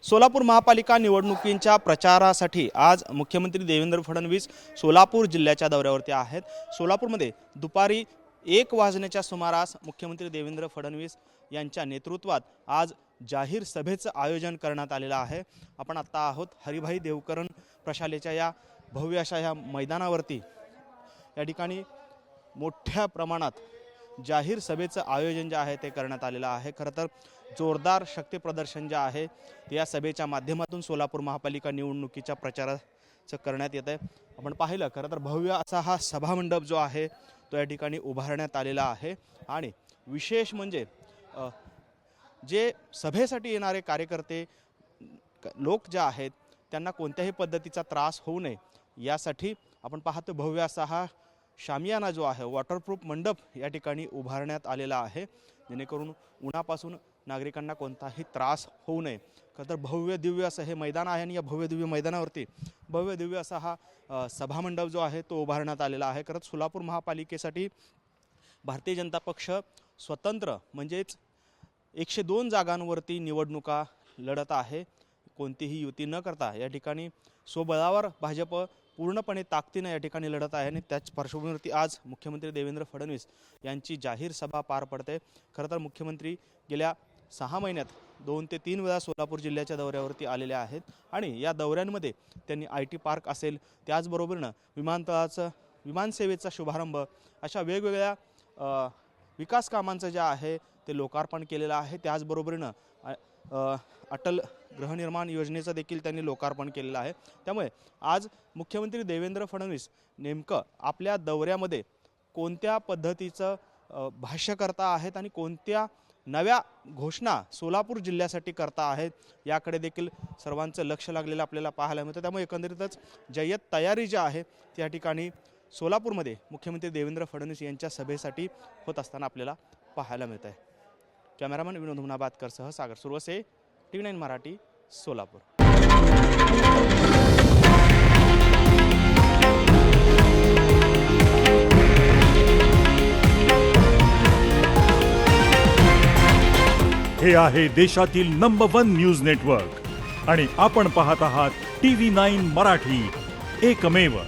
सोलापूर महापालिका निवडणुकींच्या प्रचारासाठी आज मुख्यमंत्री देवेंद्र फडणवीस सोलापूर जिल्ह्याच्या दौऱ्यावरती आहेत। सोलापूरमध्ये दुपारी 1 वाजण्याच्या सुमारास मुख्यमंत्री देवेंद्र फडणवीस यांच्या नेतृत्वात आज जाहीर सभेचं आयोजन करण्यात आलेलं आहे। आपण आता आहोत हरिभाई देवकरण प्रशालेच्या या भव्य अशा या मैदानावरती। या ठिकाणी मोठ्या प्रमाणात जाहीर सभेचं आयोजन जे आहे ते करण्यात आलेलं आहे। खरं तर जोरदार शक्ती प्रदर्शन जे आहे या सभेच्या माध्यमातून सोलापूर महापालिका निवडणुकीच्या प्रचाराचं करण्यात येत आहे। आपण पाहिलं खरं तर भव्य असा हा सभामंडप जो आहे तो या ठिकाणी उभारण्यात आलेला आहे आणि विशेष म्हणजे जे सभेसाठी येणारे कार्यकर्ते लोक जे आहेत त्यांना कोणत्याही पद्धतीचा त्रास होऊ नये यासाठी आपण पाहतो भव्य असा हा शामियाना जो आहे वॉटरप्रूफ मंडप या ठिकाणी उभारण्यात आलेला आहे, जेणेकरून उन्हापासून नागरिकांना कोणताही त्रास होऊ नये। खरं तर भव्य दिव्य असं हे मैदान आहे आणि या भव्य दिव्य मैदानावरती भव्य दिव्य असा हा सभामंडप जो आहे तो उभारण्यात आलेला आहे। खरंच सोलापूर महापालिकेसाठी भारतीय जनता पक्ष स्वतंत्र म्हणजेच 102 जागांवरती निवडणुका लढत आहे। कोणतीही युती न करता या ठिकाणी स्वबळावर भाजप पूर्णपणे ताकदीने या ठिकाणी लढत आहे आणि त्याच पार्श्वभूमीवरती आज मुख्यमंत्री देवेंद्र फडणवीस यांची जाहीर सभा पार पडते। खरं तर मुख्यमंत्री गेल्या 6 महिन्यात 2 ते 3 वेळा सोलापूर जिल्ह्याच्या दौऱ्यावरती आलेले आहेत आणि या दौऱ्यांमध्ये त्यांनी IT पार्क असेल, त्याचबरोबरनं विमानतळाचं विमानसेवेचा शुभारंभ अशा वेगवेगळ्या विकास कामांचं जे आहे ते लोकार्पण केलेलं आहे। त्याचबरोबरीनं अटल गृहनिर्माण योजनेचं देखील त्यांनी लोकार्पण केलेलं आहे। त्यामुळे आज मुख्यमंत्री देवेंद्र फडणवीस नेमकं आपल्या दौऱ्यामध्ये कोणत्या पद्धतीचं भाष्य करता आहेत आणि कोणत्या नव्या घोषणा सोलापूर जिल्ह्यासाठी करता आहेत याकडे देखील सर्वांचं लक्ष लागलेलं आपल्याला पाहायला मिळतं। त्यामुळे एकंदरीतच जय्यत तयारी जी आहे त्या ठिकाणी सोलापूरमध्ये मुख्यमंत्री देवेंद्र फडणवीस यांच्या सभेसाठी होत असताना आपल्याला पाहायला मिळत आहे। कॅमेरामन विनोद हुनाबादकरसह सागर सुरवसे, TV9 मराठी, सोलापूर। हे आहे देशातील नंबर 1 न्यूज नेटवर्क आणि आपण पाहत आहात TV9 मराठी, एकमेव।